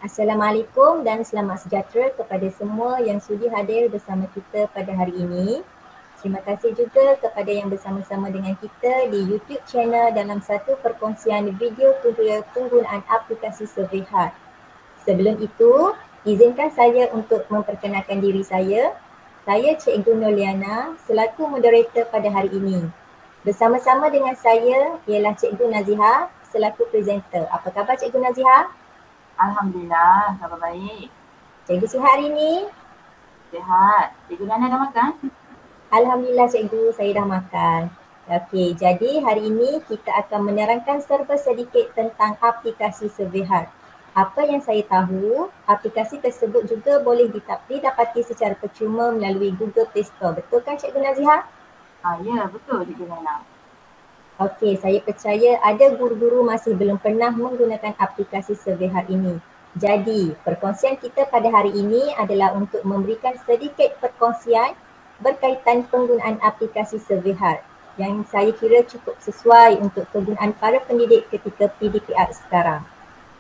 Assalamualaikum dan selamat sejahtera kepada semua yang sudi hadir bersama kita pada hari ini. Terima kasih juga kepada yang bersama-sama dengan kita di YouTube channel dalam satu perkongsian video tutorial penggunaan aplikasi Survey Hard. Sebelum itu, izinkan saya untuk memperkenalkan diri saya. Saya Cikgu Noliana selaku moderator pada hari ini. Bersama-sama dengan saya ialah Cikgu Naziha selaku presenter. Apa khabar Cikgu Naziha? Alhamdulillah, khabar baik. Cikgu sihat hari ini? Sihat. Cikgu Nana dah makan? Alhamdulillah Cikgu, saya dah makan. Okey, jadi hari ini kita akan menerangkan serba sedikit tentang aplikasi Survey Hard. Apa yang saya tahu, aplikasi tersebut juga boleh didapati secara percuma melalui Google Play Store. Betul kan Cikgu Naziha? Ya, betul Cikgu Nana. Okey, saya percaya ada guru-guru masih belum pernah menggunakan aplikasi Survey Hard ini. Jadi, perkongsian kita pada hari ini adalah untuk memberikan sedikit perkongsian berkaitan penggunaan aplikasi Survey Hard yang saya kira cukup sesuai untuk kegunaan para pendidik ketika PDPR sekarang.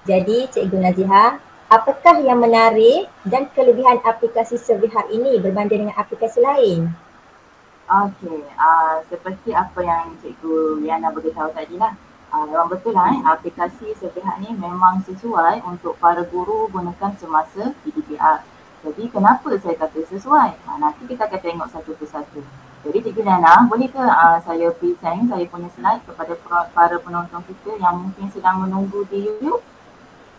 Jadi, Cikgu Naziha, apakah yang menarik dan kelebihan aplikasi Survey Hard ini berbanding dengan aplikasi lain? Okey, seperti apa yang Cikgu Liana beritahu tadi lah. Memang betul lah aplikasi Survey Hard ni memang sesuai untuk para guru gunakan semasa PDPR. Jadi kenapa saya kata sesuai? Nanti kita akan tengok satu persatu. Jadi Cikgu Liana, boleh ke saya present saya punya slide kepada para penonton kita yang mungkin sedang menunggu di YouTube?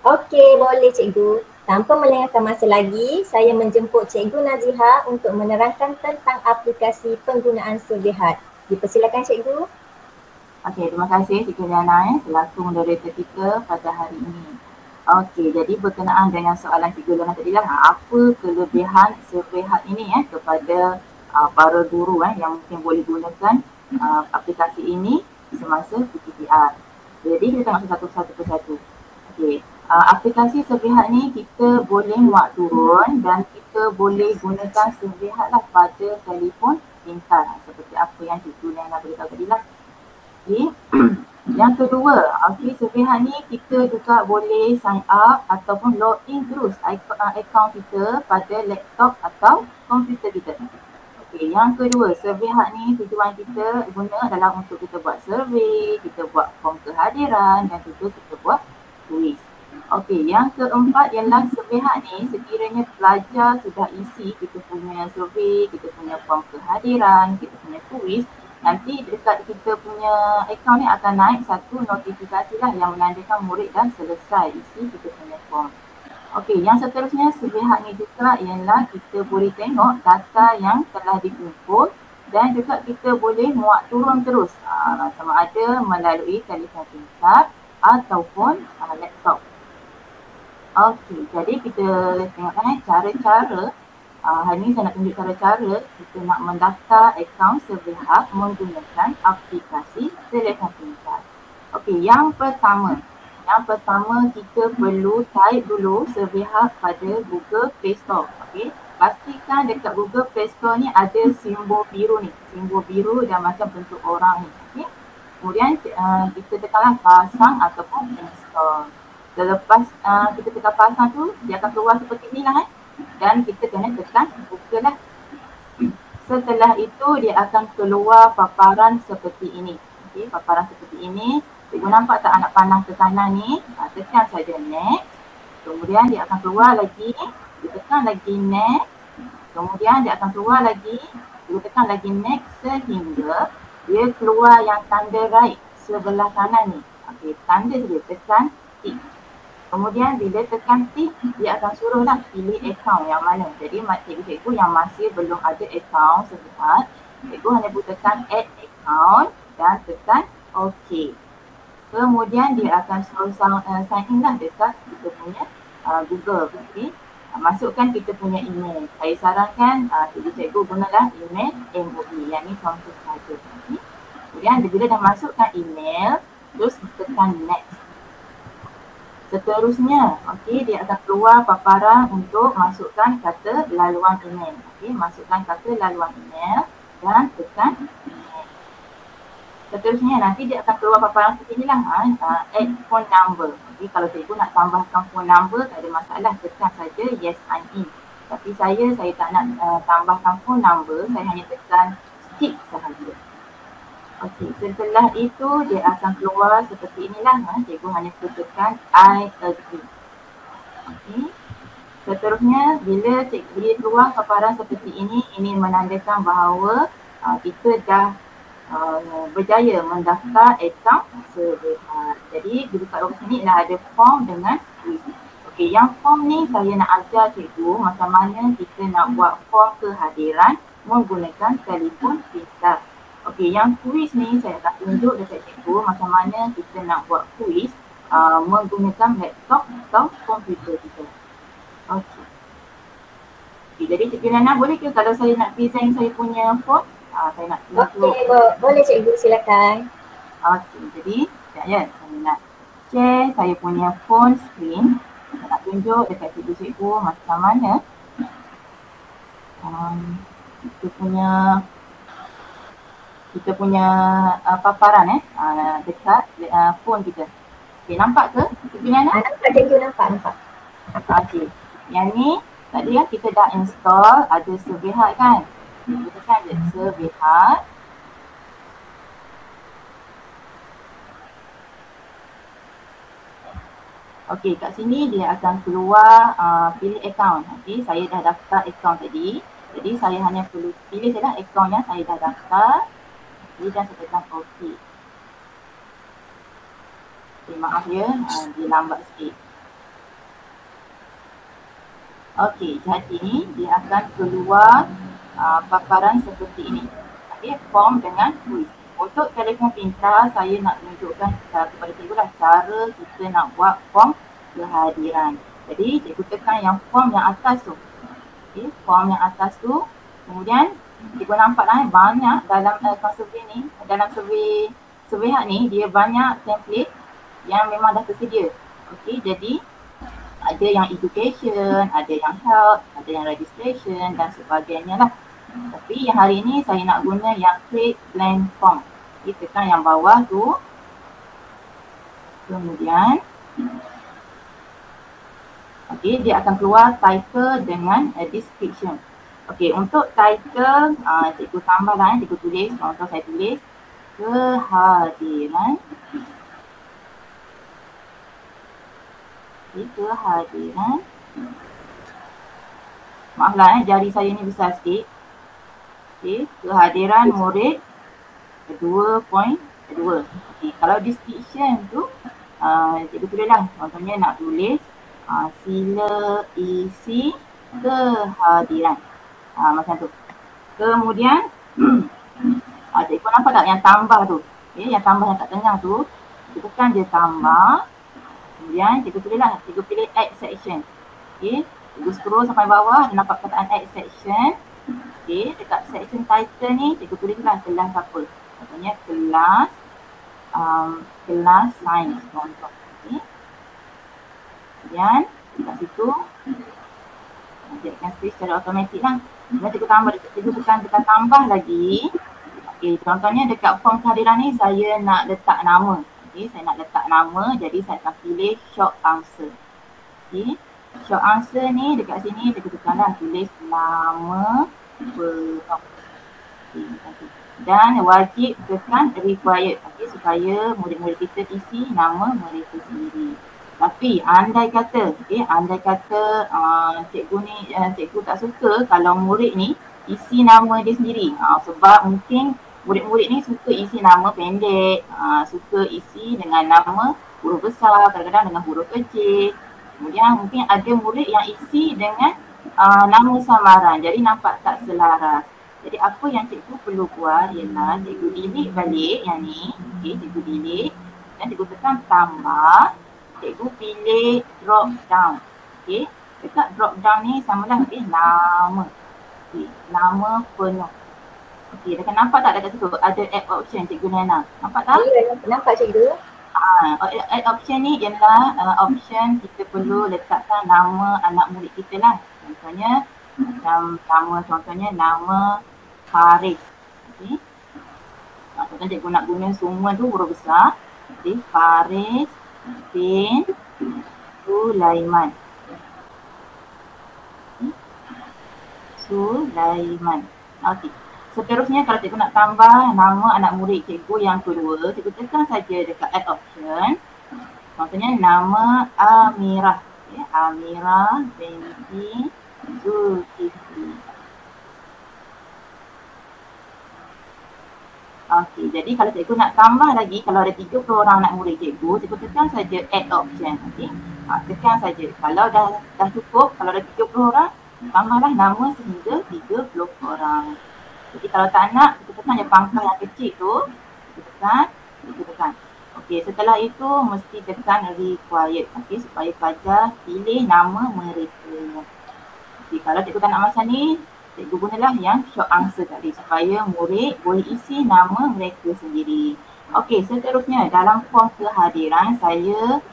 Okey, boleh Cikgu. Tanpa melengahkan masa lagi, saya menjemput Cikgu Naziha untuk menerangkan tentang aplikasi penggunaan Survey Hard. Dipersilakan Cikgu. Okey, terima kasih Cikgu Liana selaku moderator kita pada hari ini. Okey, jadi berkenaan dengan soalan Cikgu Liana tadi lah, apa kelebihan Survey Hard ini kepada para guru yang mungkin boleh gunakan aplikasi ini semasa PDPR. Jadi kita tengok satu persatu. Okey, aplikasi Survey Hard ni kita boleh muat turun dan kita boleh gunakan Survey Hard lah pada telefon pintar seperti apa yang Cikgu Liana beritahu tadi lah. Okay. Yang kedua, Survey Hard ni kita juga boleh sign up ataupun login terus akaun kita pada laptop atau komputer kita. Okey, yang kedua, Survey Hard ni tujuan kita guna adalah untuk kita buat survey, kita buat form kehadiran dan juga kita buat kuis. Okey, yang keempat ialah Survey Hard ni sekiranya pelajar sudah isi kita punya survey, kita punya form kehadiran, kita punya kuis, nanti dekat kita punya akaun ni akan naik satu notifikasi lah yang menandakan murid dah selesai isi kita punya form. Okey, yang seterusnya Survey Hard ni juga ialah kita boleh tengok data yang telah dikumpul dan juga kita boleh muat turun terus sama ada melalui telefon pintar ataupun laptop. Okey, jadi kita tengokkan cara-cara. Hari ni saya nak tunjuk cara-cara kita nak mendaftar akaun Survey Hard menggunakan aplikasi telefon pintar. Okey, yang pertama kita perlu type dulu Survey Hard pada Google Play Store. Okey, pastikan dekat Google Play Store ni ada simbol biru ni, simbol biru dan macam bentuk orang ni. Okey, kemudian kita tekanlah pasang ataupun install. Selepas kita tekan pasang tu, dia akan keluar seperti ni lah dan kita kena tekan buka lah. Setelah itu dia akan keluar paparan seperti ini. Okey, paparan seperti ini. Cikgu nampak tak anak panah ke kanan ni? Tekan saja next. Kemudian dia akan keluar lagi. Kita tekan lagi next. Kemudian dia akan keluar lagi. Kita tekan lagi next sehingga dia keluar yang tanda right sebelah kanan ni. Okey, tanda saja, tekan tick. Kemudian bila tekan tick, dia akan suruh lah pilih akaun yang mana. Jadi cikgu yang masih belum ada akaun Survey Hard, cikgu hanya boleh tekan add account dan tekan OK. Kemudian dia akan suruh sign in lah dekat kita punya Google. Okay. Masukkan kita punya email. Saya sarankan cikgu gunalah email MOE, yang ni contoh saja. Okay. Kemudian bila dah masukkan email, terus tekan next. Seterusnya, dia akan keluar paparan untuk masukkan kata laluan email. Masukkan kata laluan email dan tekan next. Seterusnya nanti dia akan keluar paparan seperti inilah, add phone number. Jadi kalau cikgu nak tambahkan phone number tak ada masalah, tekan saja yes sign in. Tapi saya tak nak tambahkan phone number, saya hanya tekan skip sahaja. Okey, setelah itu dia akan keluar seperti inilah, cikgu hanya tekan I agree. Okey. Seterusnya bila keluar paparan seperti ini menandakan bahawa kita dah berjaya mendaftar akaun Servehat. Jadi dekat bawah sini dah ada form dengan quiz. Okey, yang form ni saya nak ajar cikgu macam mana kita nak buat form kehadiran menggunakan telefon pintar. Okey, yang quiz ni saya akan tunjuk dekat cikgu macam mana kita nak buat quiz menggunakan laptop atau komputer kita. Okey. Jadi Cikgu Nana boleh ke kalau saya nak present saya punya phone? Saya nak tunjuk. Okey, boleh cikgu, silakan. Okey, jadi sekejap ya, saya nak share saya punya phone screen. Saya nak tunjuk dekat cikgu-cikgu macam mana kita punya paparan dekat phone kita. Okey, nampak ke Cikgu Nana? Nampak cikgu, nampak. Okey. Yang ni tadi kan kita dah install ada Servehat kan. Kita kan ada Servehat. Okey, kat sini dia akan keluar pilih akaun. Okey, saya dah daftar akaun tadi. Jadi saya hanya perlu pilih saja akaun yang saya dah daftar. Jadi dan saya tekan okey. Okay, maaf ya, dia lambat sikit. Okey, jadi dia akan keluar paparan seperti ini. Okey, form dengan quiz. Untuk telefon pintar, saya nak tunjukkan kepada cikgu lah cara kita nak buat form kehadiran. Jadi, cikgu tekan yang form yang atas tu. Okey, form yang atas tu. Kemudian, cikgu nampak lah banyak dalam survey ni, dalam survey Servehat ni, dia banyak template yang memang dah tersedia. Okey, jadi ada yang education, ada yang health, ada yang registration dan sebagainya lah. Tapi yang hari ni saya nak guna yang create blank form. Kita tekan yang bawah tu. Kemudian okey, dia akan keluar title dengan description. Okey, untuk title cikgu tambah lah, cikgu tulis, contoh saya tulis kehadiran. Kehadiran. Maaflah jari saya ni besar sikit. Okey, kehadiran murid 2.2. Okey, kalau description tu cikgu tulis lah. Contohnya nak tulis sila isi kehadiran. Macam tu. Kemudian cikgu nampak tak yang tambah tu? Okey, yang tambah yang kat tengah tu, kita tekan dia tambah. Kemudian cikgu tulis lah, cikgu pilih add section. Okey, cikgu scroll sampai bawah, dia nampak perkataan add section. Okey, dekat section title ni cikgu tulislah kelas apa. Contohnya kelas sains contoh. Okey. Kemudian dekat situ dia akan switch secara automatik lah. Kemudian cikgu tambah, cikgu tekan tambah lagi. Okey, contohnya dekat form kehadiran ni saya nak letak nama. Okey, saya nak letak nama, jadi saya akan pilih short answer. Okey, short answer ni dekat sini kita tekanlah tulis nama blog. Okey, dan wajib tekan required, okey, supaya murid-murid kita isi nama mereka sendiri. Tapi andai kata, cikgu ni cikgu tak suka kalau murid ni isi nama dia sendiri. Sebab mungkin murid-murid ni suka isi nama pendek, suka isi dengan nama huruf besar, kadang-kadang dengan huruf kecil. Kemudian mungkin ada murid yang isi dengan nama samaran, jadi nampak tak selaras. Jadi apa yang cikgu perlu buat ialah cikgu delete balik yang ni. Okey, cikgu delete dan cikgu tekan tambah. Cikgu pilih drop down. Okey, dekat drop down ni samalah nama. Okey, nama penuh. Okey, dah nampak tak dekat situ ada add option Cikgu Nana? Nampak tak? Ya, nampak Cikgu. Add option ni ialah option kita perlu letakkan nama anak murid kita lah. Contohnya contohnya nama Faris. Okey. Contohnya cikgu nak guna semua tu huruf besar. Jadi Faris bin Sulaiman. Sulaiman. Okey. Seterusnya kalau cikgu nak tambah nama anak murid cikgu yang kedua, cikgu tekan saja dekat add option. Contohnya nama Amirah. Okay. Amirah binti Zulkifli. Okey, jadi kalau cikgu nak tambah lagi, kalau ada 30 orang anak murid cikgu, cikgu tekan saja add option. Okey. Tekan saja. Kalau dah cukup, kalau ada 30 orang, tambahlah nama sehingga 30 orang. Jadi kalau tak nak, kita tekan je pangkal yang kecil tu, kita tekan. Okey, setelah itu mesti tekan required. Okey, supaya pelajar pilih nama mereka. Okey, kalau cikgu tak nak macam ni, cikgu gunalah yang short answer tadi supaya murid boleh isi nama mereka sendiri. Okey, seterusnya dalam form kehadiran saya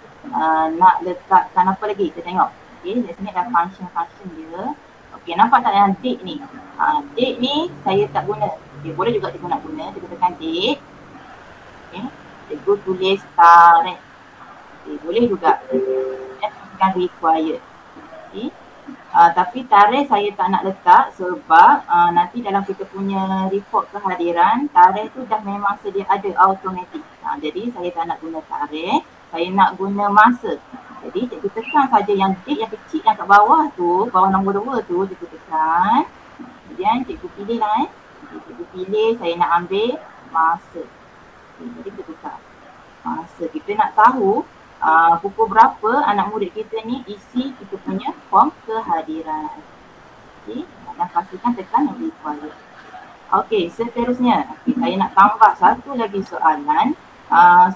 nak letakkan apa lagi? Kita tengok. Okey, di sini ada function dia. Okey, nampak tak yang date ni? Date ni saya tak guna. Okay, boleh juga cikgu nak guna. Cikgu tekan date. Okay. Cikgu tulis tarikh. Okay, boleh juga. Tekan required. Okay. Tapi tarikh saya tak nak letak sebab nanti dalam kita punya report kehadiran, tarikh tu dah memang sedia ada automatic. Jadi saya tak nak guna tarikh. Saya nak guna masa. Jadi cikgu tekan saja yang date yang kecil yang kat bawah tu, bawah nombor 2 tu, cikgu tekan. Kemudian cikgu pilih lah Cikgu pilih saya nak ambil masa. Jadi kita buka masa. Kita nak tahu pukul berapa anak murid kita ni isi kita punya form kehadiran. Okey, dan pastikan tekan yang required. Okey, seterusnya saya nak tambah satu lagi soalan.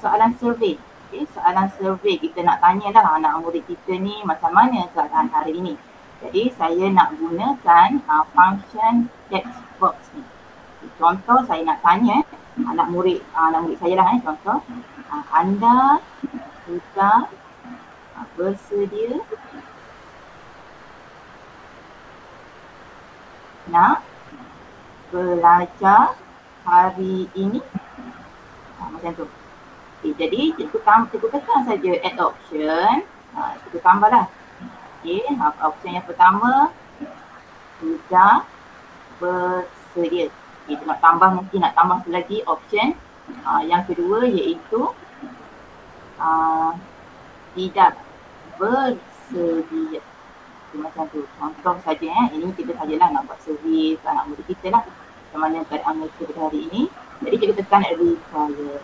Soalan survey. Okay, soalan survey kita nak tanyalah anak murid kita ni macam mana keadaan hari ini. Jadi saya nak gunakan function text box ni. Contoh saya nak tanya anak murid saya lah contoh. Anda sudah bersedia nak belajar hari ini? Macam tu. Okay, jadi cikgu tekan saja add option. Cikgu tambahlah. Okay, option yang pertama sudah bersedia. Okay, nak tambah mungkin nak tambah lagi option. Yang kedua iaitu tidak bersedia. Okay, macam tu. Contoh saja ini kita sajalah nak buat survey anak murid kita lah. Macam mana keadaan mereka pada hari ini. Jadi cikgu tekan required.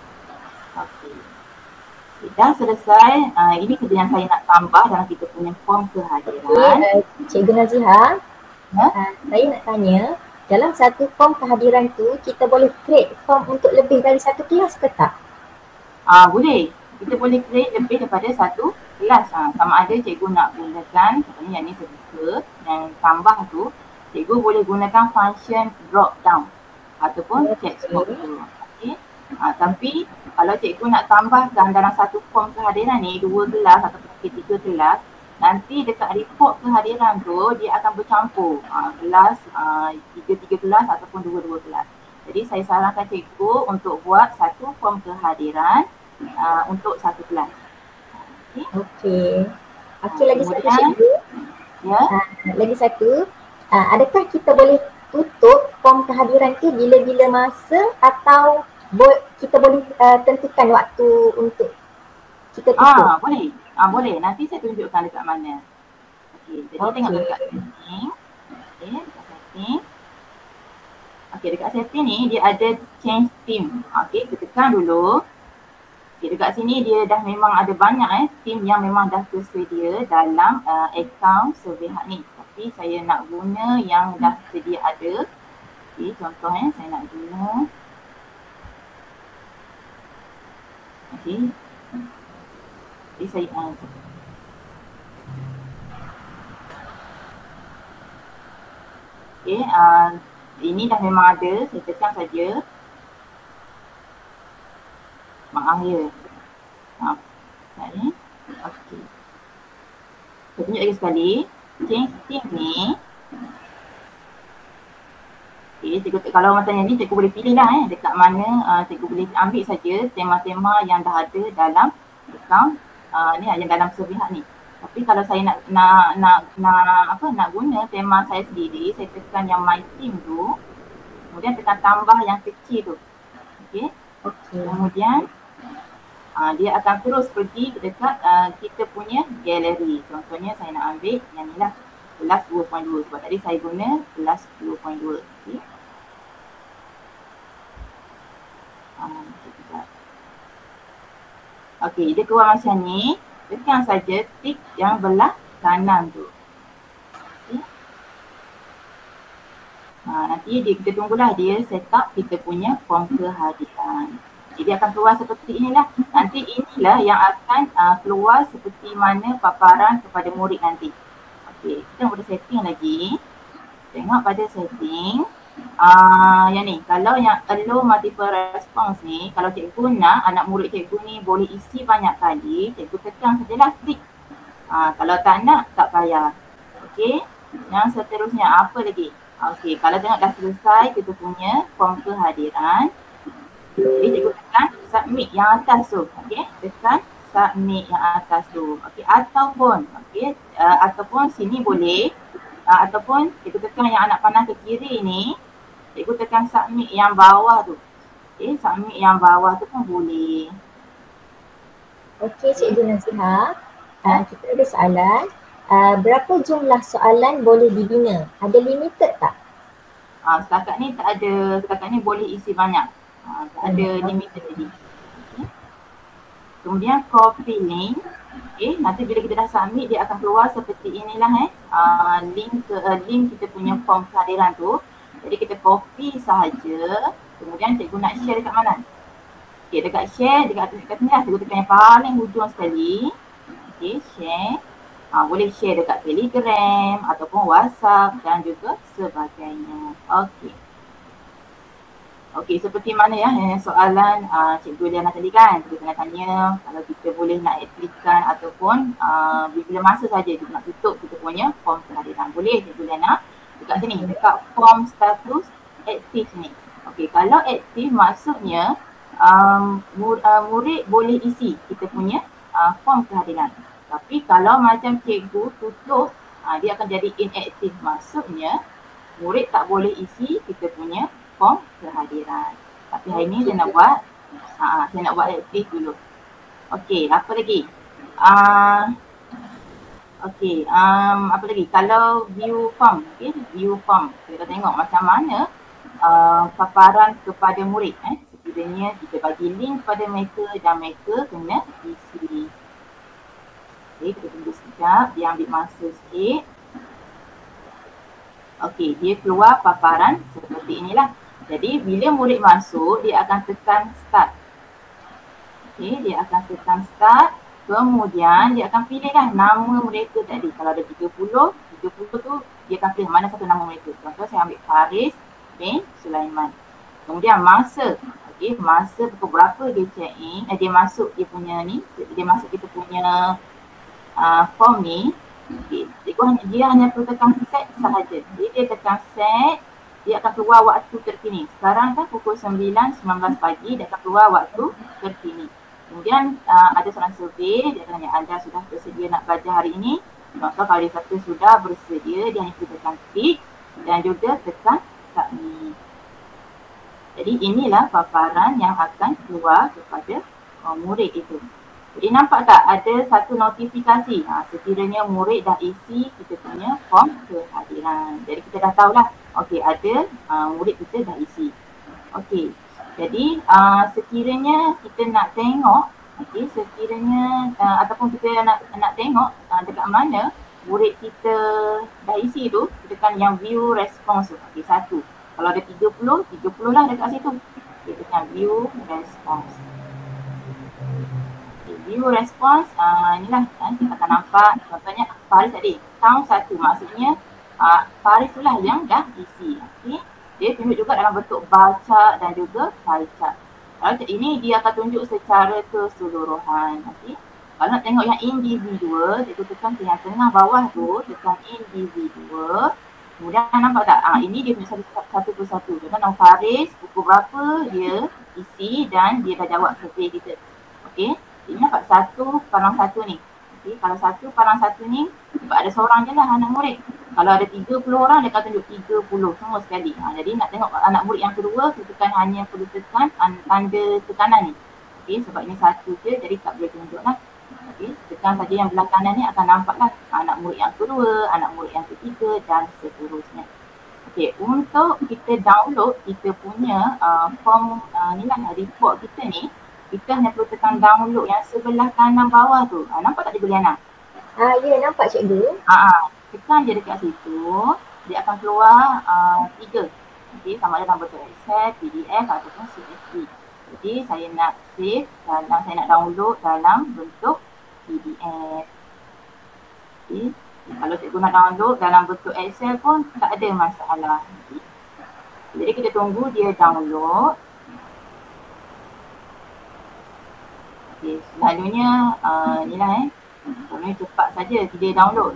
Okey. Dah selesai. Ini kerja yang saya nak tambah dalam kita punya form kehadiran. Cikgu Naziha, saya nak tanya, dalam satu form kehadiran tu kita boleh create form untuk lebih dari satu kelas ke tak? Boleh. Kita boleh create lebih daripada satu kelas. Sama ada cikgu nak gunakan, contohnya yang ni terbuka, yang tambah tu, cikgu boleh gunakan function drop down ataupun text box tu. Okay. Tapi kalau cikgu nak tambahkan dalam satu form kehadiran ni 2 kelas atau 3 kelas, nanti dekat report kehadiran tu dia akan bercampur kelas 3 kelas ataupun 2 kelas. Jadi saya sarankan cikgu untuk buat satu form kehadiran untuk satu kelas. Okey. Okey, lagi satu cikgu. Ya. Lagi satu, adakah kita boleh tutup form kehadiran tu bila-bila masa atau kita boleh tentukan waktu untuk kita tutup? Boleh. Boleh. Nanti saya tunjukkan dekat mana. Okey, jadi tengok dekat setting. Okey, dekat setting. Okey, dekat setting ni dia ada change theme. Okey, kita tekan dulu. Okey, dekat sini dia dah memang ada banyak theme yang memang dah tersedia dalam akaun Surveyhub ni. Tapi saya nak guna yang dah sedia ada. Okey, contoh saya nak guna. Okey. Jadi saya okey, ini dah memang ada, saya tekan saja. Maaf ya. Okey. Saya tunjuk lagi sekali. Change theme ni. Okay, cikgu, kalau macam ni cikgu boleh pilih lah dekat mana cikgu boleh ambil saja tema-tema yang dah ada dalam account ni yang dalam Serpihat ni. Tapi kalau saya nak guna tema saya sendiri, saya tekan yang my team tu, kemudian tekan tambah yang kecil tu. Okay. Kemudian dia akan terus pergi dekat kita punya galeri. Contohnya saya nak ambil yang ni lah, kelas 2.2. Sebab tadi saya guna kelas 2.2. Okay. Okay, dia keluar macam ni. Tekan saja tik yang belah kanan tu. Okay. Nanti kita tunggulah dia set up kita punya form kehadiran. Jadi akan keluar seperti inilah. Nanti inilah yang akan keluar seperti mana paparan kepada murid nanti. Okey, kita pada setting lagi. Tengok pada setting. Yang ni, kalau yang allow multiple response ni, kalau cikgu nak anak murid cikgu ni boleh isi banyak kali, cikgu tekan sajalah klik. Kalau tak nak, tak payah. Okey, yang seterusnya apa lagi? Okey, kalau tengok dah selesai kita punya form kehadiran, jadi cikgu tekan submit yang atas tu. Okey, tekan submit yang atas tu. Okey, ataupun sini boleh, ataupun cikgu tekan yang anak panah ke kiri ni, cikgu tekan submit yang bawah tu. Okey, submit yang bawah tu pun boleh. Okey, Cikgu Nazihah, kita ada soalan. Berapa jumlah soalan boleh dibina? Ada limited tak? Setakat ni tak ada, setakat ni boleh isi banyak. Tak ada limited tadi. Okay. Kemudian copy link. Okay, nanti bila kita dah submit dia akan keluar seperti inilah link kita punya form kehadiran tu. Jadi kita copy sahaja. Kemudian cikgu nak share dekat mana? Okay, dekat share, dekat ni lah. Cikgu tekan yang paling hujung sekali. Okay, share. Boleh share dekat Telegram ataupun WhatsApp dan juga sebagainya. Okay. Okey, seperti mana ya soalan Cikgu Liana tadi kan, kita kena tanya kalau kita boleh nak aktifkan ataupun bila masa saja kita nak tutup kita punya form kehadiran. Boleh Cikgu Liana dekat sini, dekat form status aktif ni. Okey, kalau aktif maksudnya murid boleh isi kita punya form kehadiran. Tapi kalau macam cikgu tutup, dia akan jadi inaktif, maksudnya murid tak boleh isi kita punya form kehadiran. Tapi hari ni saya nak buat aktif dulu. Okey, apa lagi? Apa lagi? Kalau view form, view form. Kita tengok macam mana paparan kepada murid. Sekiranya kita bagi link kepada mereka dan mereka kena isi. Okey, kita tunggu sekejap, dia ambil masa sikit. Okey, dia keluar paparan seperti inilah. Jadi bila murid masuk, dia akan tekan start. Okey, dia akan tekan start. Kemudian dia akan pilihlah nama mereka tadi. Kalau ada 30 tu dia akan pilih mana satu nama mereka. Contoh saya ambil Faris bin Sulaiman. Kemudian masa. Okey, masa pukul berapa dia check in, dia masuk dia punya ni, dia masuk kita punya form ni. Okay. Dia hanya perlu tekan set sahaja. Jadi dia tekan set, dia akan keluar waktu terkini. Sekarang kan pukul 9.19 pagi, dia akan keluar waktu terkini. Kemudian ada soalan survey, dia tanya anda sudah bersedia nak belajar hari ini? Contoh kalau dia kata sudah bersedia, dia hanya perlu tekan tick dan juga tekan submit. Jadi inilah paparan yang akan keluar kepada murid itu. Jadi nampak tak ada satu notifikasi sekiranya murid dah isi kita punya form kehadiran. Jadi kita dah tahulah, okey ada murid kita dah isi. Okey, jadi sekiranya kita nak tengok, okey sekiranya ataupun kita nak tengok dekat mana murid kita dah isi tu, kita tekan yang view response tu. Okey, satu. Kalau ada 30 lah dekat situ. Kita tekan view response. View response, inilah kita akan nampak contohnya Faris tadi, count 1 maksudnya Faris tu lah yang dah isi. Okay. Dia tunjuk juga dalam bentuk bar chart dan juga pie chart. Kalau ini dia akan tunjuk secara keseluruhan. Okay. Kalau nak tengok yang individual, kita tekan ke yang tengah bawah tu, tekan individual. Kemudian nampak tak? Ini dia punya satu persatu. Contoh nama Faris, pukul berapa dia isi dan dia dah jawab survey kita. Okey. Ini nampak 1/1 ni. Okey. Kalau 1/1 ni, sebab ada seorang je lah anak murid. Kalau ada 30 orang, dia akan tunjuk 30 semua sekali. Jadi nak tengok anak murid yang kedua, kita kan hanya perlu tekan tanda tekanan ni. Okey. Sebab ini satu je, jadi tak boleh tunjuk lah. Okay. Tekan saja yang belah kanan ni akan nampaklah anak murid yang kedua, anak murid yang ketiga dan seterusnya. Okey, untuk kita download kita punya form ni lah report kita ni, kita hanya perlu tekan download yang sebelah kanan bawah tu. Nampak tak Cikgu Liana? Ya, nampak Cikgu. Tekan je dekat situ, dia akan keluar 3. Okey, sama ada dalam bentuk Excel, PDF ataupun CSV. Jadi saya nak save dalam, saya nak download dalam bentuk PDF. Okay. Kalau cikgu nak download dalam bentuk Excel pun tak ada masalah. Okay. Jadi kita tunggu dia download. Okay, selalunya ni lah selalunya cepat saja dia download.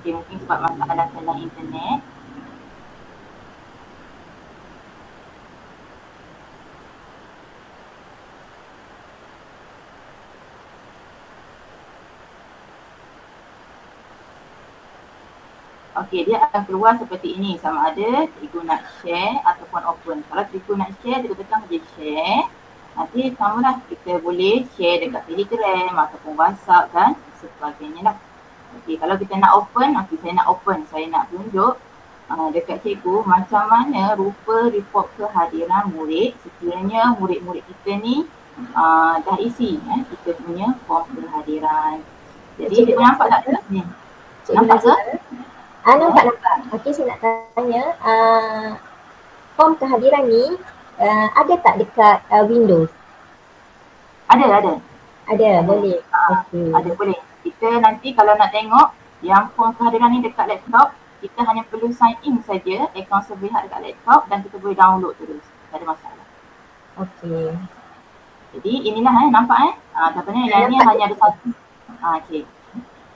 Okay, mungkin sebab masalah dalam internet. Okey, dia akan keluar seperti ini, sama ada cikgu nak share ataupun open. Kalau cikgu nak share, cikgu tekan je share. Nanti samalah kita boleh share dekat Telegram ataupun WhatsApp dan sebagainya lah. Okey, kalau kita nak open, saya nak open. Saya nak tunjuk dekat cikgu macam mana rupa report kehadiran murid sekiranya murid-murid kita ni dah isi kita punya form kehadiran. Jadi cikgu nampak tak ni? Nampak ke? Nampak. Okey, saya nak tanya, form kehadiran ni ada tak dekat Windows? Ada. Boleh. Okay. Ada, boleh. Kita nanti kalau nak tengok yang form kehadiran ni dekat laptop, kita hanya perlu sign in saja akaun Surveyhard dekat laptop dan kita boleh download terus. Tak ada masalah. Okey. Jadi inilah nampak contohnya yang ni hanya ada satu. Okey.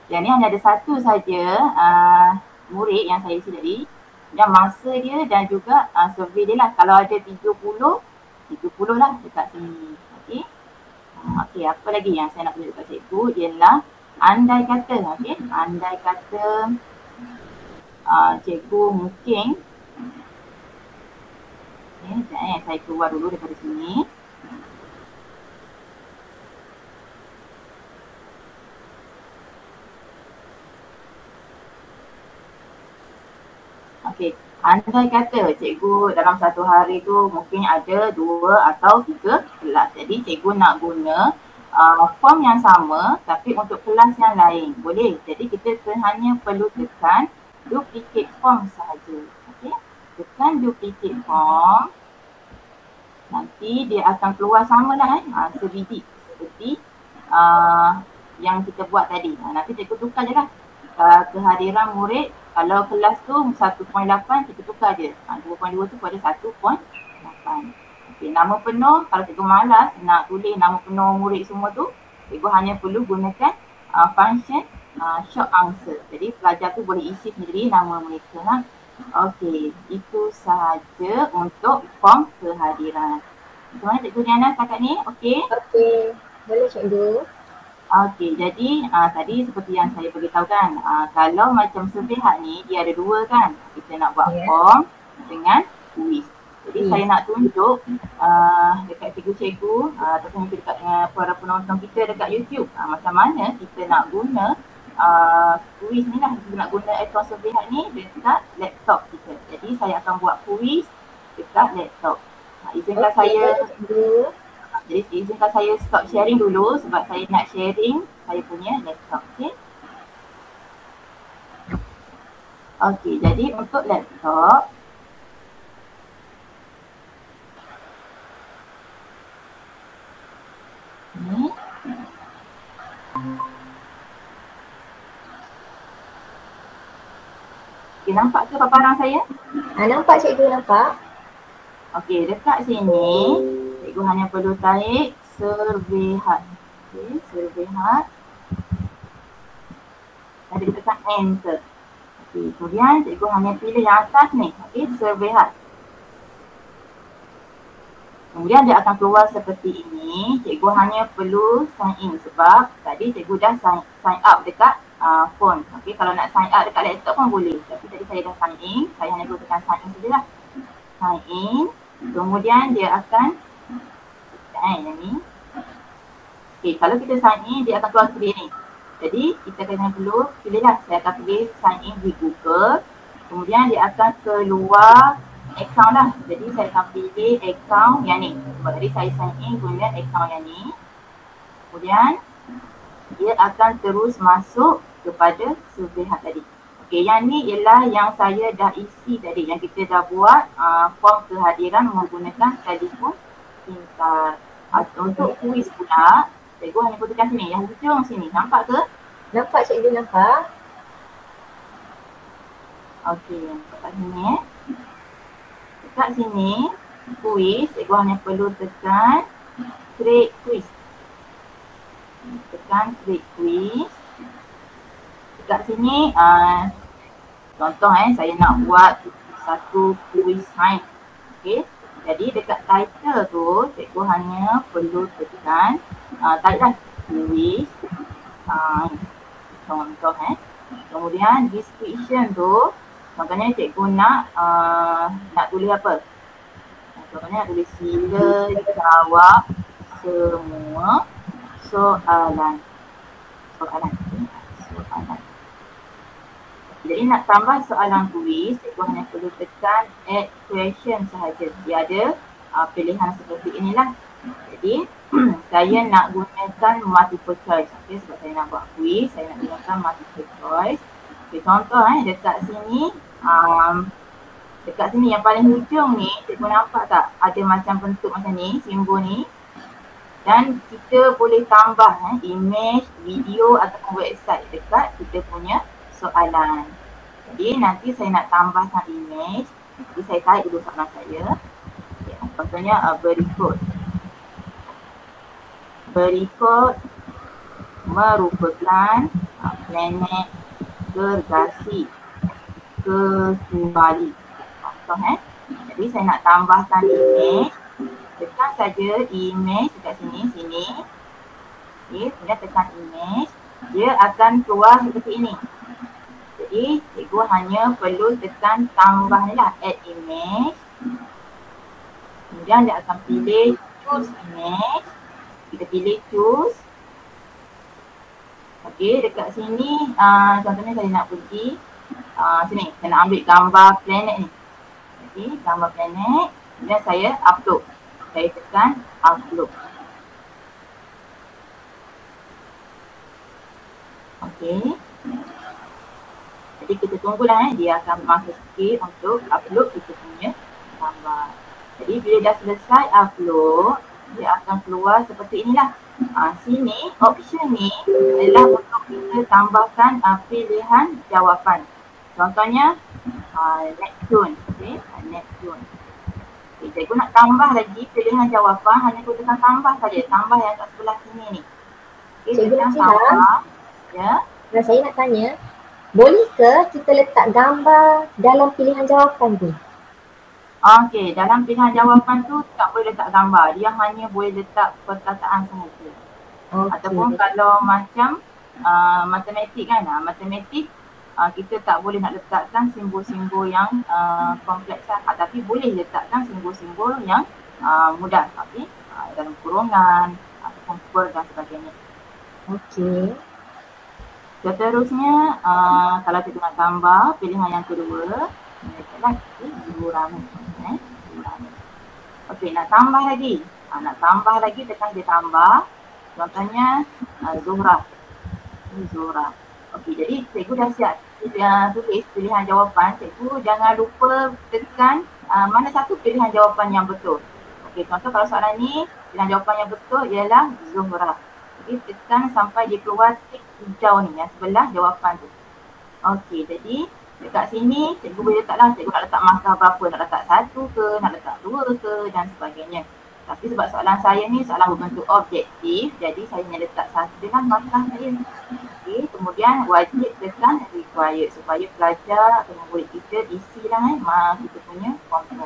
Yang ni hanya ada satu saja murid yang saya isi tadi, dan masa dia dan juga survey dia lah. Kalau ada 30 lah dekat sini. Okey. Okey, apa lagi yang saya nak tunjuk dekat cikgu ialah andai kata, okey, andai kata cikgu mungkin saya keluar dulu daripada sini. Okey, andai kata cikgu dalam satu hari tu mungkin ada 2 atau 3 kelas. Jadi cikgu nak guna form yang sama tapi untuk kelas yang lain. Boleh. Jadi kita hanya perlu tekan duplicate form sahaja. Okey. Tekan duplicate form. Nanti dia akan keluar samalah sebiji seperti yang kita buat tadi. Nanti cikgu tukar je lah. Kehadiran murid, kalau kelas tu 1.8 kita tukar je. 2.2 tu pada 1.8. Okay, nama penuh, kalau cikgu malas nak tulis nama penuh murid semua tu, cikgu hanya perlu gunakan function short answer. Jadi pelajar tu boleh isi sendiri nama mereka lah. Okey, itu sahaja untuk form kehadiran. Macam mana Cikgu Diana setakat ni? Okey? Okey, boleh Cikgu. Okey, jadi tadi seperti yang saya beritahukan, kalau macam Surveyhard ni dia ada 2 kan. Kita nak buat form dengan quiz. Jadi saya nak tunjuk dekat cikgu-cikgu ataupun mungkin dekat para penonton kita dekat YouTube macam mana kita nak guna quiz ni lah. Kita nak guna akaun Surveyhard ni dekat laptop kita. Jadi saya akan buat quiz dekat laptop. Izinkan saya Jadi izinkan saya stop sharing dulu sebab saya nak sharing saya punya laptop. Okey. Okey, jadi untuk laptop ni okey, nampak ke paparan saya? Nampak cikgu, nampak. Okey, dekat sini cikgu hanya perlu tarik Surveyhard. Okey, Surveyhard. Dan kita tekan enter. Okay, kemudian cikgu hanya pilih yang atas ni, okay, servehat. Kemudian dia akan keluar seperti ini. Cikgu hanya perlu sign in sebab tadi cikgu dah sign up dekat phone. Okay, kalau nak sign up dekat laptop pun boleh. Tapi tadi saya dah sign in. Saya hanya perlu tekan sign in sajalah. Sign in. Kemudian dia akan yang ni. Okay, kalau kita sign in dia akan keluar seperti ini. Jadi kita kena perlu pilihlah. Saya akan pilih sign in di Google. Kemudian dia akan keluar account lah. Jadi saya akan pilih account yang ni. Sebab tadi saya sign in guna account yang ni. Kemudian dia akan terus masuk kepada servehat tadi. Okey, yang ni ialah yang saya dah isi tadi. Yang kita dah buat form kehadiran menggunakan telefon pintar. Untuk kuis pula, cikgu hanya perlu tekan sini. Yang hujung sini. Nampak ke? Nampak cikgu, nampak. Okey, dekat sini dekat sini, kuis, cikgu hanya perlu tekan create quiz. Tekan create quiz. Dekat sini, contoh saya nak buat satu kuis sains. Okey, jadi dekat title tu, cikgu hanya perlu tekan title kuis sains. Contoh kemudian description tu, contohnya cikgu nak tulis apa? Contohnya nak tulis sila jawab semua soalan. Jadi nak tambah soalan kuis, cikgu hanya perlu tekan add question sahaja. Dia ada pilihan seperti inilah. Jadi saya nak gunakan multiple choice. Okay, sebab saya nak buat kuis, saya nak gunakan multiple choice. Okay, contoh dekat sini yang paling hujung ni, cikgu nampak tak ada macam bentuk macam ni, simbol ni. Dan kita boleh tambah image, video ataupun website dekat kita punya soalan. Jadi nanti saya nak tambahkan image. Jadi saya tarik dulu soalan saya. Okay, contohnya berikut. Berikut merupakan planet gergasi kembali. Contoh Jadi saya nak tambahkan image. Tekan saja image dekat sini. Okay, kemudian tekan image. Dia akan keluar seperti ini. Jadi cikgu hanya perlu tekan tambah ni lah, add image. Kemudian dia akan pilih choose image. Kita pilih choose. Okey, dekat sini contohnya saya nak pergi sini, saya nak ambil gambar planet ni. Okey, gambar planet. Kemudian saya upload. Saya tekan upload. Okey. Jadi kita tunggulah dia akan masa sikit untuk upload kita punya gambar. Jadi bila dah selesai upload, dia akan keluar seperti inilah. Sini option ni adalah untuk kita tambahkan pilihan jawapan. Contohnya Neptune. Okey, Neptune. Okay, cikgu nak tambah lagi pilihan jawapan, hanya kita tekan tambah saja. Tambah yang kat sebelah sini ni. Okay, Cikgu nak tambah. Ya. Dan saya nak tanya, boleh ke kita letak gambar dalam pilihan jawapan tu? Okey, dalam pilihan jawapan tu tak boleh letak gambar. Dia hanya boleh letak perkataan sahaja. Ataupun kalau macam matematik kan, matematik kita tak boleh nak letakkan simbol-simbol yang kompleks lah. Tapi boleh letakkan simbol-simbol yang mudah. Tapi dalam kurungan ataupun per dan sebagainya. Okey. Seterusnya kalau kita nak tambah pilihan yang kedua, letaklah gurami. Okey, nak tambah lagi. Nak tambah lagi, tekan dia tambah. Contohnya Zuhra. Zuhra. Okey, jadi cikgu dah siap tulis pilihan jawapan. Cikgu jangan lupa tekan mana satu pilihan jawapan yang betul. Okey, contoh kalau soalan ni pilihan jawapan yang betul ialah Zuhra. Okey, tekan sampai dia keluar tik hijau ni yang sebelah jawapan tu. Okey, jadi dekat sini cikgu boleh letaklah, cikgu nak letak markah berapa, nak letak 1 ke, nak letak 2 ke dan sebagainya. Tapi sebab soalan saya ni soalan berbentuk objektif, jadi saya hanya letak 1 dengan markah saya. Okey, kemudian wajib tekan required supaya pelajar atau murid kita isilah kita punya komponen.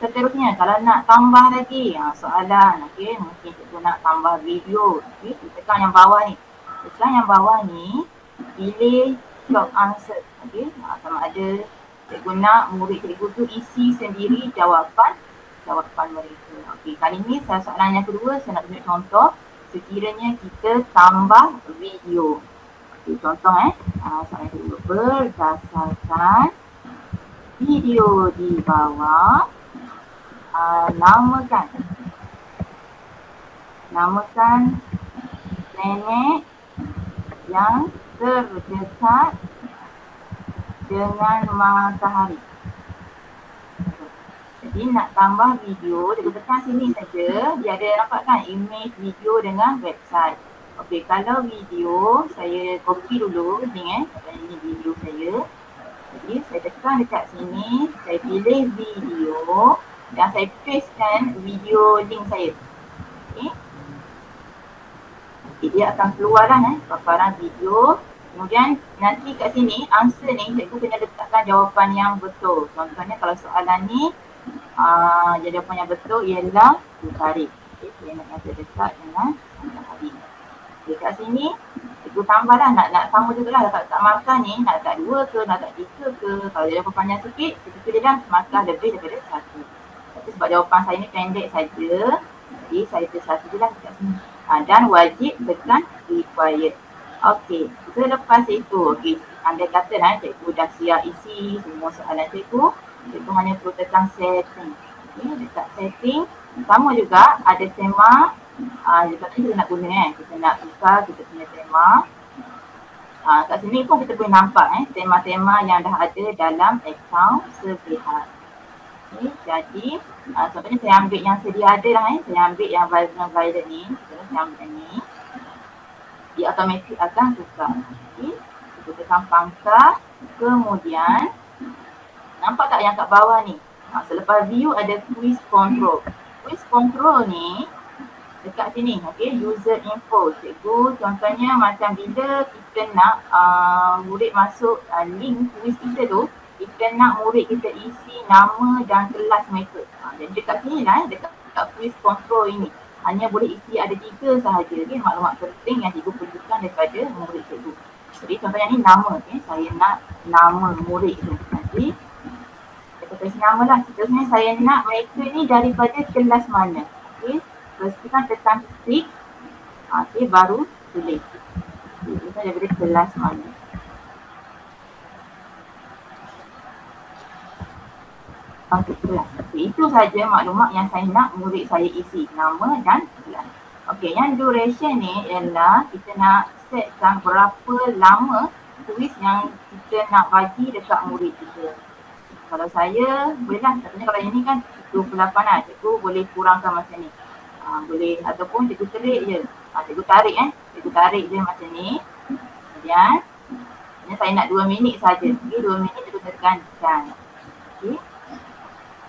Seterusnya kalau nak tambah lagi soalan, mungkin cikgu nak tambah video, tekan yang bawah ni. Tekan yang bawah ni, pilih short answer, sama ada cikgu nak murid cikgu tu isi sendiri jawapan mereka. Kali ni soalan yang kedua saya nak tunjuk contoh sekiranya kita tambah video. Contoh soalan kedua, berdasarkan video di bawah, namakan planet yang terdekat dengan matahari. Jadi nak tambah video, dia tekan sini saja, dia ada nampak kan image video dengan website. Okey, kalau video saya copy dulu ni ini video saya. Jadi saya tekan dekat sini, saya pilih video dan saya pastekan video link saya. Okey. Dia akan keluarlah paparan video. Kemudian nanti kat sini answer ni cikgu kena letakkan jawapan yang betul. Contohnya kalau soalan ni jawapan yang betul ialah ditarik. Planet yang terdekat dengan matahari. Kat sini cikgu tambahlah nak sama jugalah letak markah ni nak letak 2 ke nak letak 3 ke. Kalau jawapan panjang sikit kita pilihlah markah lebih daripada 1. Tapi sebab jawapan saya ni pendek saja, jadi saya tulis 1 je lah kat sini. Dan wajib tekan required. Okey, kita lepas itu, andai kata cikgu dah siap isi semua soalan cikgu hanya perlu tekan setting. Dekat setting, sama juga ada tema. Lepas tu kita nak guna kita nak tukar kita punya tema. Kat sini pun kita boleh nampak tema-tema yang dah ada dalam akaun Servehat. Jadi contohnya saya ambil yang sedia ada lah saya ambil yang violet ni, saya ambil ni. Dia automatik akan tukar. Kita tekan pangkal, kemudian nampak tak yang kat bawah ni? Selepas view ada quiz control. Quiz control ni dekat sini, user info. Cikgu contohnya macam bila kita nak murid masuk link quiz kita tu, kita nak murid kita isi nama dan kelas mereka. Jadi dekat sini lah, dekat quiz control ini hanya boleh isi ada 3 sahaja maklumat penting yang cikgu perlukan daripada murid cikgu. Jadi contohnya ni nama, saya nak nama murid tu. Nanti kita tulis nama lah. Seterusnya saya nak mereka ni daripada kelas mana. Terus kita tekan klik. Baru tulis. Kita daripada kelas mana. Itu saja maklumat yang saya nak murid saya isi, nama dan kelas. Yang duration ni ialah kita nak setkan berapa lama kuis yang kita nak bagi dekat murid kita. Kalau saya, bolehlah, katanya kalau ini kan 28 lah, cikgu boleh kurangkan macam ni. Boleh, ataupun cikgu tarik je. Cikgu tarik je macam ni. Kemudian, saya nak 2 minit saja. 2 minit cikgu tekan done.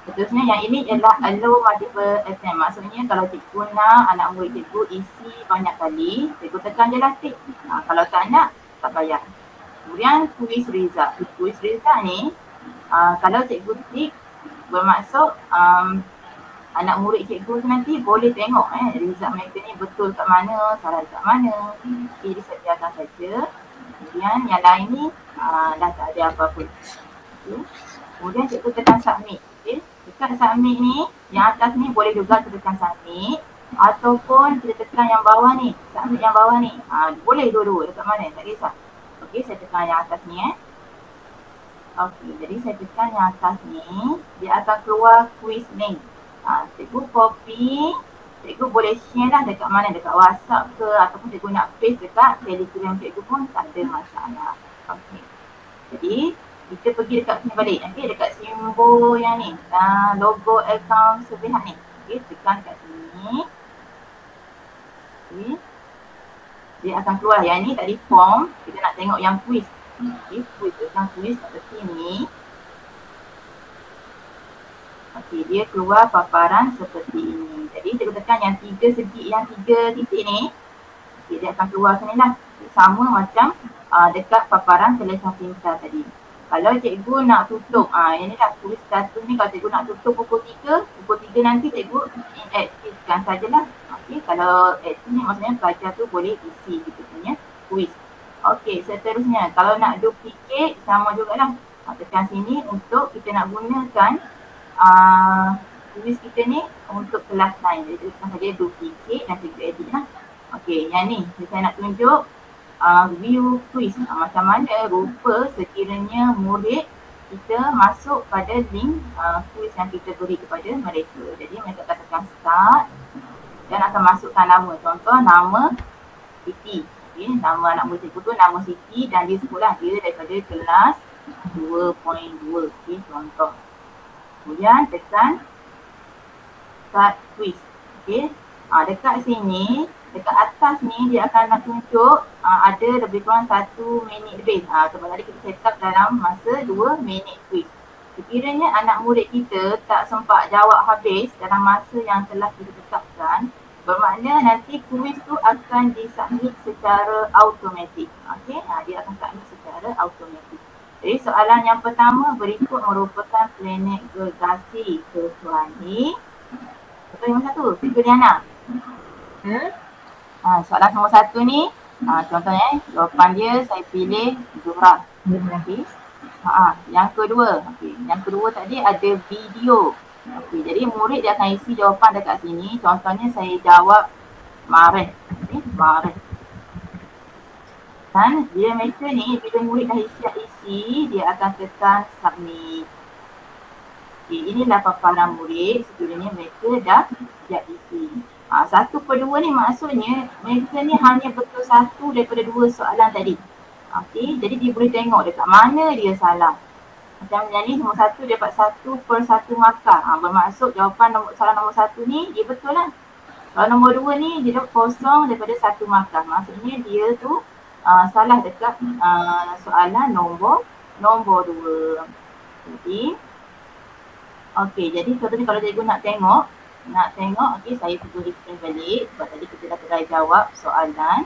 Seterusnya yang ini ialah allow multiple attempt. Maksudnya kalau cikgu nak anak murid cikgu isi banyak kali, cikgu tekan je lah tick. Kalau tak nak, tak payah. Kemudian quiz result. Quiz result ni, kalau cikgu tick, bermaksud anak murid cikgu tu nanti boleh tengok result mereka ni betul kat mana, salah kat mana. Disediakan saja. Kemudian yang lain ni dah tak ada apa-apa. Kemudian cikgu tekan submit. Dekat submit ni, yang atas ni boleh juga tekan submit ataupun kita tekan yang bawah ni, submit yang bawah ni. Boleh dua-dua, dekat mana, tak kisah. Saya tekan yang atas ni jadi saya tekan yang atas ni, dia akan keluar quiz link. Cikgu copy, cikgu boleh share lah dekat mana, dekat WhatsApp ke ataupun cikgu nak paste dekat Telegram cikgu pun tak ada masalah. Jadi kita pergi dekat sini balik, dekat simbol yang ni, logo akaun Servehat ni. Tekan kat sini. Dia akan keluar. Yang ni tadi form, kita nak tengok yang quiz. Quiz, tekan quiz kat sini. Dia keluar paparan seperti ini. Jadi kita tekan yang 3 segi, yang 3 titik ni. Dia akan keluar sini lah. sama macam dekat paparan telefon pintar tadi. Kalau cikgu nak tutup, ini dah tulis status ni, kalau cikgu nak tutup pukul 3 nanti cikgu inaktifkan sajalah. Okey, kalau aktif ni maksudnya pelajar tu boleh isi kita punya kuis. Okey, seterusnya kalau nak duplicate sama jugalah. Tekan sini untuk kita nak gunakan kuis kita ni untuk kelas lain. Jadi tekan saja duplicate dan cikgu edit lah. Okey, yang ni saya nak tunjuk view quiz. Macam mana rupa sekiranya murid kita masuk pada link quiz yang kita beri kepada mereka. Jadi mereka akan tekan start dan akan masukkan nama. Contoh nama Siti. Okay, nama anak murid cikgu tu nama Siti dan dia sebutlah dia daripada kelas 2.2. Okay, contoh. Kemudian tekan start quiz. Okay. Dekat sini, dekat atas ni dia akan nak tunjuk ada lebih kurang 1 minit lebih. Sebab tadi kita set up dalam masa 2 minit quiz. Sekiranya anak murid kita tak sempat jawab habis dalam masa yang telah kita tetapkan, bermakna nanti kuis tu akan disubmit secara automatik. Okey, dia akan submit secara automatik. Jadi soalan yang pertama berikut merupakan planet gergasi kecuali betul nombor 1, Cikgu Diana. Soalan nombor 1 ni, contohnya jawapan dia saya pilih Zuhra. Okey. Yang kedua, yang kedua tadi ada video. Okey, jadi murid dia akan isi jawapan dekat sini. Contohnya saya jawab Mareh. Okey, Mareh. Dan bila mereka ni, bila murid dah isi, dia akan tekan submit. Okay, inilah paparan murid sekiranya mereka dah siap isi. 1/2 ni maksudnya mereka ni hanya betul 1 daripada 2 soalan tadi. Okey, jadi dia boleh tengok dekat mana dia salah. Macam yang ni nombor 1 dapat 1/1 markah. Bermaksud jawapan soalan nombor 1 ni dia betul lah. Kalau nombor 2 ni dia dapat kosong daripada 1 markah. Maksudnya dia tu salah dekat soalan nombor 2. Jadi okey, jadi contohnya kalau cikgu nak tengok, okey saya pergi refresh balik sebab tadi kita dah try jawab soalan.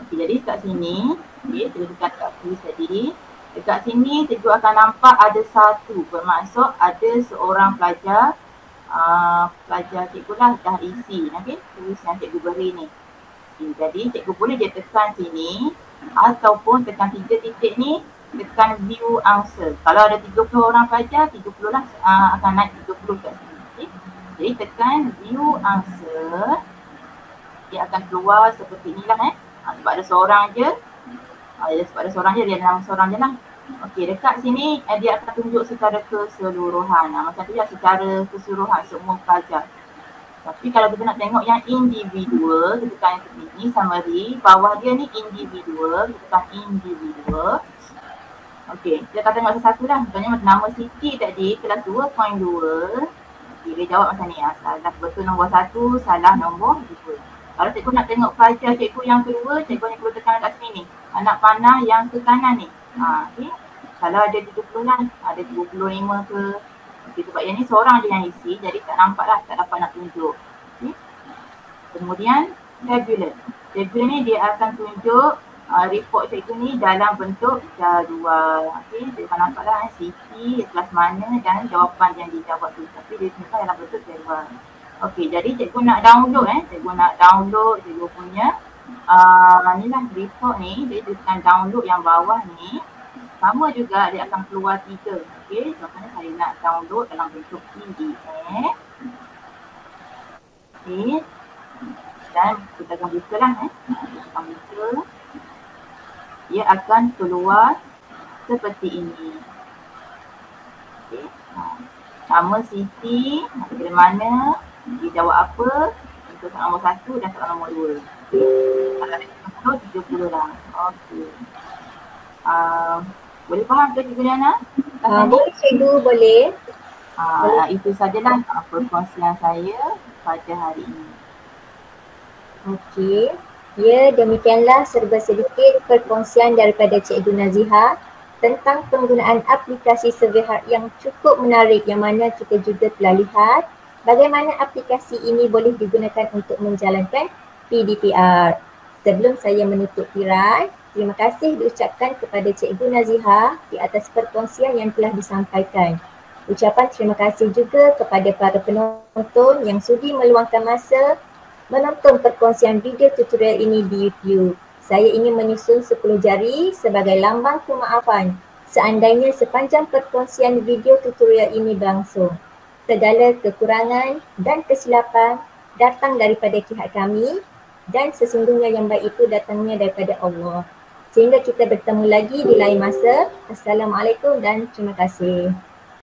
Okey, jadi kat sini, okey, kita tekan kat quiz tadi. Dekat sini cikgu akan nampak ada 1, bermaksud ada seorang pelajar cikgu lah dah isi, okey, tulis yang cikgu beri ni. Okay, jadi cikgu boleh je tekan sini ataupun tekan 3 titik ni, tekan view answer. Kalau ada 30 orang pelajar, 30 lah akan naik 30 kat sini. Okay. Jadi tekan view answer, dia akan keluar seperti inilah sebab ada seorang je. Sebab ada seorang je, dia nama seorang je lah. Okey, dekat sini dia akan tunjuk secara keseluruhan. Macam tu lah secara keseluruhan semua pelajar. Tapi kalau kita nak tengok yang individual, kita tekan yang sini, summary. Bawah dia ni individual, kita tekan individual. Okey, kita akan tengok satu-satu lah. Contohnya nama Siti tadi, kelas 2.2. Okey, dia jawab macam ni. Salah betul nombor 1, salah nombor 2. Kalau cikgu nak tengok pelajar cikgu yang kedua, cikgu hanya perlu tekan kat sini ni. Anak panah yang ke kanan ni. Okay. Kalau ada 30 lah, ada 25 ke. Okay, sebab yang ni seorang je yang isi, jadi tak nampak lah, tak dapat nak tunjuk. Okay. Kemudian tabular. Tabular ni dia akan tunjuk report cikgu ni dalam bentuk jadual. Okay, dia akan nampak lah Siti, kelas mana dan jawapan yang dijawab tu. Tapi dia tunjukkan dalam bentuk jadual. Okey, jadi cikgu nak download cikgu punya ni lah report ni, dia tekan download yang bawah ni. Sama juga dia akan keluar 3. Okey, contohnya saya nak download dalam bentuk PDF. Okey. Dan kita akan buka lah kita akan buka. Dia akan keluar seperti ini. Okey. Nama Siti, dari mana, dia jawab apa, untuk soalan nombor 1 dan soalan nombor 2. Kalau ada 30 lah. Okey. Boleh faham ke Cikgu Diana? Boleh Cikgu, boleh. Itu sajalah perkongsian saya pada hari ini. Okey. Ya, demikianlah serba sedikit perkongsian daripada Cikgu Naziha tentang penggunaan aplikasi Survey yang cukup menarik, yang mana kita juga telah lihat bagaimana aplikasi ini boleh digunakan untuk menjalankan PDPR. Sebelum saya menutup tirai, terima kasih diucapkan kepada Cikgu Nazihah di atas perkongsian yang telah disampaikan. Ucapan terima kasih juga kepada para penonton yang sudi meluangkan masa menonton perkongsian video tutorial ini di YouTube. Saya ingin menyusun 10 jari sebagai lambang kemaafan seandainya sepanjang perkongsian video tutorial ini berlangsung. Segala kekurangan dan kesilapan datang daripada pihak kami dan sesungguhnya yang baik itu datangnya daripada Allah. Sehingga kita bertemu lagi di lain masa. Assalamualaikum dan terima kasih.